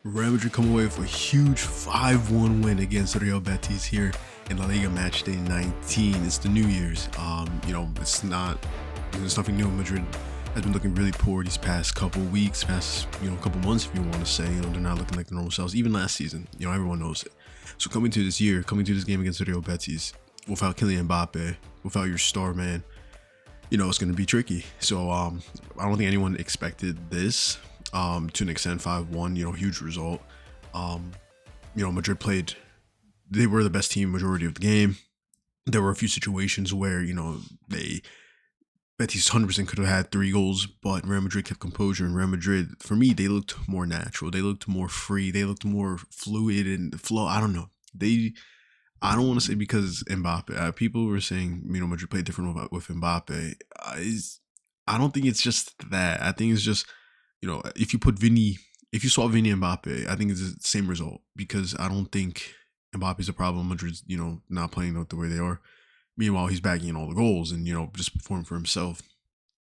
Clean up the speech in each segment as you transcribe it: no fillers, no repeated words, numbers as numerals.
Real Madrid come away with a huge 5-1 win against Real Betis here in La Liga match day 19. It's the New Year's. There's nothing new. Madrid has been looking really poor these past couple weeks, couple months, if you want to say. They're not looking like the normal selves. Even last season, everyone knows it. So coming to this game against Real Betis, without Kylian Mbappe, without your star man, it's going to be tricky. So I don't think anyone expected this. To an extent, 5-1, huge result. Madrid they were the best team majority of the game. There were a few situations where, Betis 100% could have had 3 goals, but Real Madrid kept composure. And Real Madrid, for me, they looked more natural. They looked more free. They looked more fluid and flow. I don't know. I don't want to say because Mbappe. People were saying, Madrid played different with Mbappe. I don't think it's just that. I think it's just, if you swap Vini and Mbappe, I think it's the same result because I don't think Mbappe's a problem. Madrid's, not playing the way they are. Meanwhile, he's bagging in all the goals and, just performing for himself.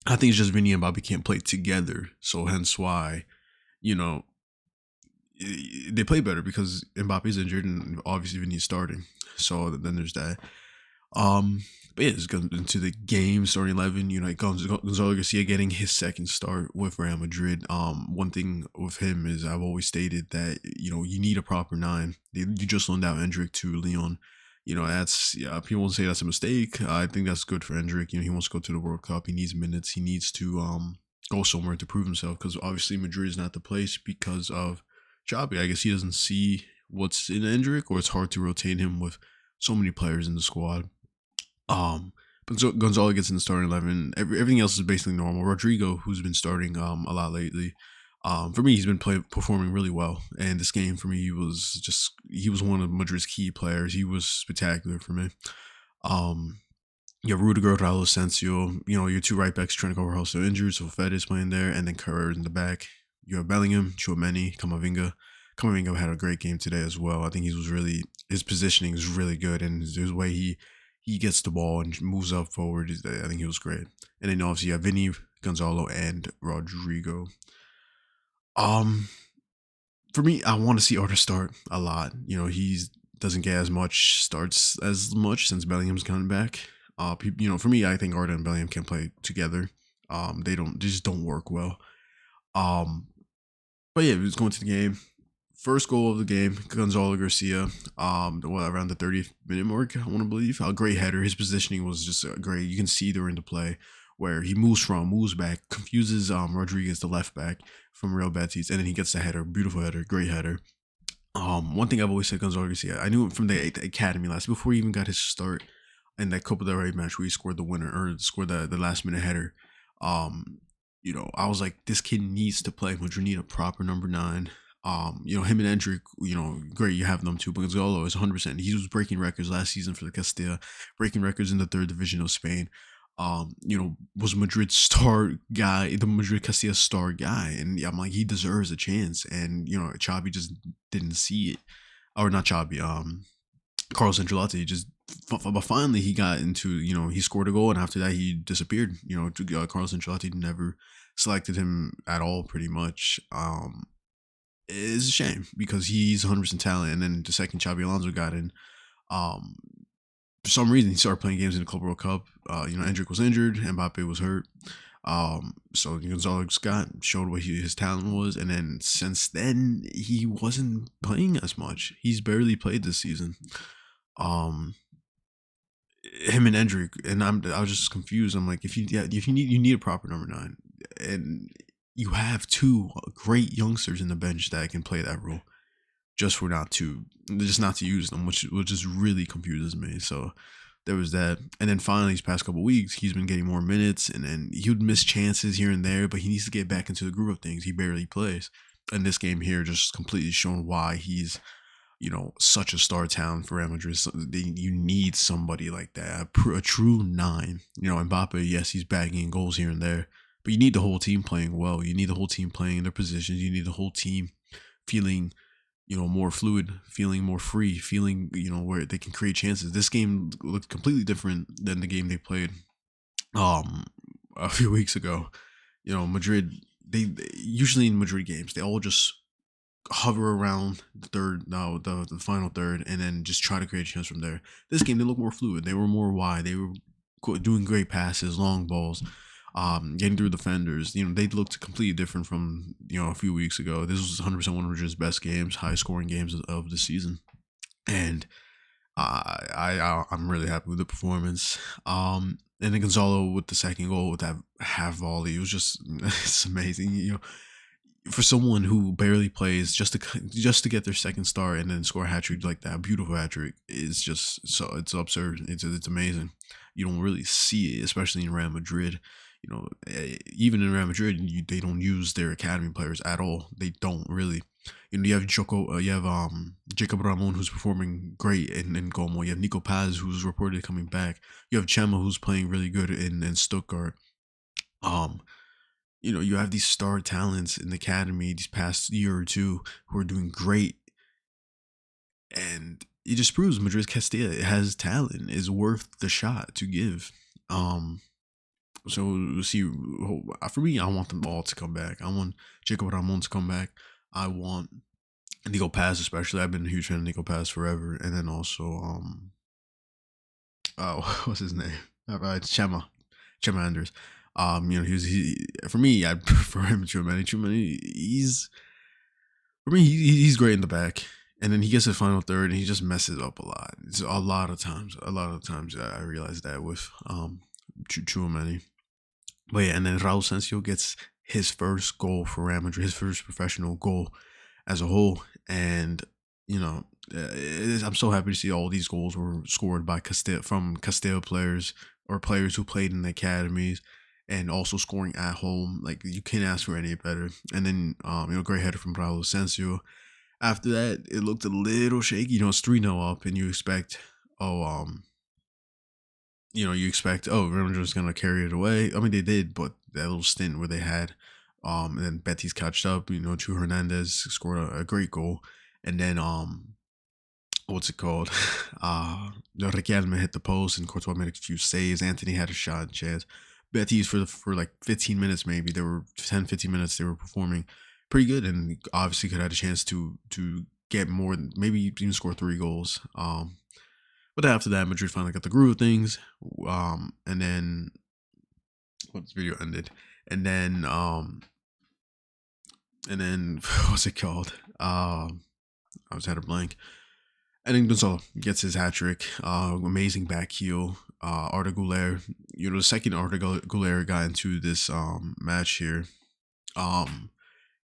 I think it's just Vini and Mbappe can't play together. So hence why, they play better because Mbappe's injured and obviously Vini's starting. So then there's that. But yeah, let's go into the game. Starting 11, Gonzalo Garcia getting his second start with Real Madrid. One thing with him is I've always stated that, you need a proper 9. You just loaned out Endrick to Lyon. People will say that's a mistake. I think that's good for Endrick. He wants to go to the World Cup. He needs minutes. He needs to go somewhere to prove himself because obviously Madrid is not the place because of Xabi. I guess he doesn't see what's in Endrick, or it's hard to rotate him with so many players in the squad. But Gonzalo gets in the starting 11. Everything else is basically normal. Rodrygo, who's been starting a lot lately, for me, he's been performing really well. And this game for me, he was one of Madrid's key players. He was spectacular for me. You have Rodrygo, Raul Asensio. Your 2 right backs, Trent are also injured, so Fed is playing there, and then Carrera in the back. You have Bellingham, Tchouameni, Camavinga. Camavinga had a great game today as well. I think his positioning is really good, and his way he gets the ball and moves up forward. I think he was great. And then obviously you have Vini, Gonzalo, and Rodrygo. For me, I want to see Arda start a lot. He doesn't get as much starts since Bellingham's coming back. For me, I think Arda and Bellingham can play together. They just don't work well. But yeah, let's go into the game. First goal of the game, Gonzalo Garcia, around the 30th minute mark, I want to believe. A great header. His positioning was just great. You can see during the play where he moves back, confuses Rodriguez, the left back from Real Betis, and then he gets the header. Beautiful header, great header. One thing I've always said, Gonzalo Garcia, I knew him from the academy before he even got his start in that Copa del Rey match where he scored the winner or scored the last minute header. I was like, this kid needs to play. Madrid need a proper number 9. Him and Endrick, great, you have them too, but Gonzalo is 100%. He was breaking records last season for the Castilla, breaking records in the 3rd division of Spain. Was Madrid's star guy, the Madrid Castilla star guy, and I'm like, he deserves a chance. And Xabi just didn't see it, or not Xabi, Carlos Ancelotti but finally he got into, he scored a goal, and after that he disappeared. Carlos Ancelotti never selected him at all, pretty much. It's a shame because he's 100% talent. And then the second Xabi Alonso got in, for some reason he started playing games in the Club World Cup. Endrick was injured, Mbappe was hurt. So Gonzalo showed what his talent was, and then since then he wasn't playing as much. He's barely played this season. Him and Endrick, and I was just confused. I'm like, you need a proper number 9, and you have 2 great youngsters in the bench that can play that role, just not to use them, which just really confuses me. So there was that. And then finally, these past couple weeks, he's been getting more minutes, and then he would miss chances here and there, but he needs to get back into the groove of things. He barely plays. And this game here just completely shown why he's, such a star talent for Real Madrid. So you need somebody like that, a true 9. Mbappe, yes, he's bagging in goals here and there, but you need the whole team playing well. You need the whole team playing in their positions. You need the whole team feeling, more fluid, feeling more free, feeling, where they can create chances. This game looked completely different than the game they played a few weeks ago. Madrid, they usually in Madrid games, they all just hover around the third, no, the final third, and then just try to create a chance from there. This game, they look more fluid. They were more wide. They were doing great passes, long balls, getting through defenders. They looked completely different from a few weeks ago. This was 100% one of Madrid's best games, high scoring games of the season, and I'm really happy with the performance. And then Gonzalo with the second goal with that half volley, it was just it's amazing. For someone who barely plays, just to get their second start and then score a hat trick like that, beautiful hat trick, is just so it's absurd. It's amazing. You don't really see it, especially in Real Madrid. Even in Real Madrid, they don't use their academy players at all. They don't really. You have Jacob Ramon, who's performing great in Como. You have Nico Paz, who's reportedly coming back. You have Chema, who's playing really good in Stuttgart. Um, you have these star talents in the academy these past year or two who are doing great, and it just proves Madrid Castilla has talent, is worth the shot to give. So we'll see. For me, I want them all to come back. I want Jacob Ramon to come back. I want Nico Paz, especially. I've been a huge fan of Nico Paz forever. And then also, what's his name? Chema Anders. For me, I prefer him to Chumani. Chumani, he's great in the back. And then he gets to the final third and he just messes up a lot. It's a lot of times I realize that with Chumani. But yeah, and then Raul Sancio gets his first goal for Real Madrid, his first professional goal as a whole. And, I'm so happy to see all these goals were scored by Castilla players or players who played in the academies and also scoring at home. Like, you can't ask for any better. And then, great header from Raul Sancio. After that, it looked a little shaky. It's 3-0 up and you expect, Real Madrid was going to carry it away. I mean, they did, but that little stint where they had, and then Betis catched up, Chu Hernandez scored a great goal. And then, what's it called? Riquelme hit the post and Courtois made a few saves. Anthony had a shot chance. Betis for like 15 minutes, maybe, 15 minutes, they were performing pretty good and obviously could have had a chance to get more, maybe even score 3 goals. But after that, Madrid finally got the groove of things. And then once the video ended, and then what's it called? I was had a blank. And then Gonzalo gets his hat trick. Amazing back heel. Arda Güler. The second Arda Güler got into this match here.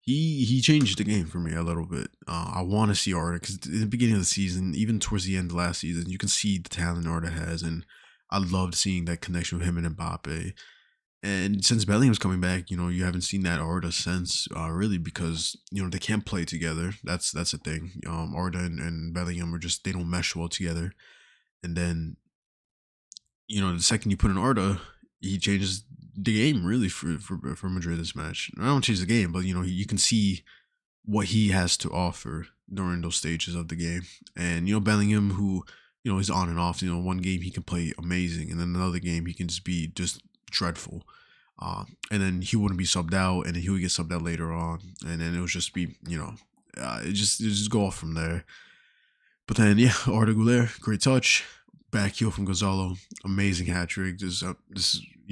He changed the game for me a little bit. I want to see Arda because in the beginning of the season, even towards the end of last season, you can see the talent Arda has, and I loved seeing that connection with him and Mbappe. And since Bellingham's coming back, you haven't seen that Arda since really because they can't play together. That's the thing. Arda and Bellingham they don't mesh well together. And then the second you put in Arda, he changes the game really for Madrid this match. I don't change the game, but you can see what he has to offer during those stages of the game. And Bellingham, who is on and off. One game he can play amazing, and then another game he can just be dreadful. And then he wouldn't be subbed out, and then he would get subbed out later on, and then it would just be it just go off from there. But then Arda Güler, great touch. Back heel from Gonzalo, amazing hat trick. Just a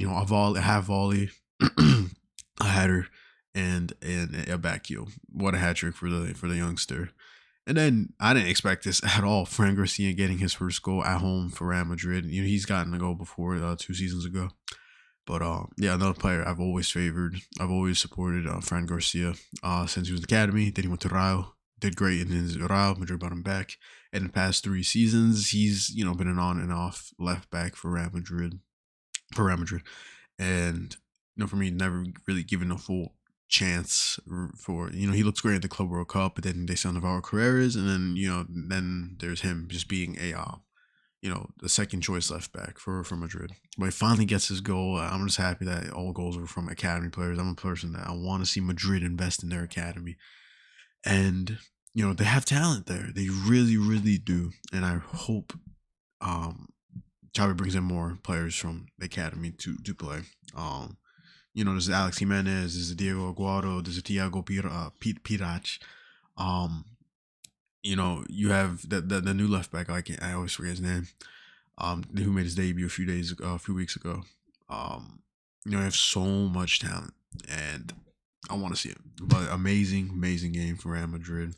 half volley, a header, and a back heel. What a hat trick for the youngster. And then I didn't expect this at all. Fran Garcia getting his first goal at home for Real Madrid. He's gotten a goal before 2 seasons ago. But another player I've always favored. I've always supported Fran Garcia since he was in the academy. Then he went to Rayo. Did great in his Real. Madrid brought him back. And in the past 3 seasons, he's been an on and off left back for Real Madrid. And for me, never really given a full chance for he looks great at the Club World Cup, but then they sent Navarro Carreras, and then there's him just being a the second choice left back for Madrid. But he finally gets his goal. I'm just happy that all goals were from academy players. I'm a person that I want to see Madrid invest in their academy. And they have talent there. They really, really do. And I hope Xavi brings in more players from the academy to play. There's Alex Jimenez, there's Diego Aguado, there's Thiago Pirach. Um, you have the new left back. I always forget his name. Who made his debut a few weeks ago. Um, you have so much talent, and I want to see it. But amazing game for Real Madrid.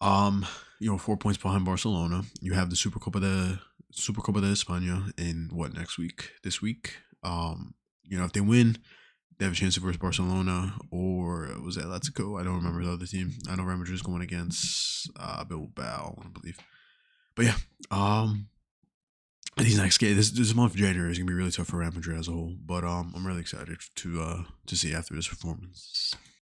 Um, 4 points behind Barcelona. You have the Supercopa de España in what next week? This week. If they win, they have a chance to versus Barcelona or was that Atletico? I don't remember the other team. I know Real Madrid is going against Bilbao, I believe. But yeah, these next games, this month of January is gonna be really tough for Real Madrid as a whole. But I'm really excited to see after this performance.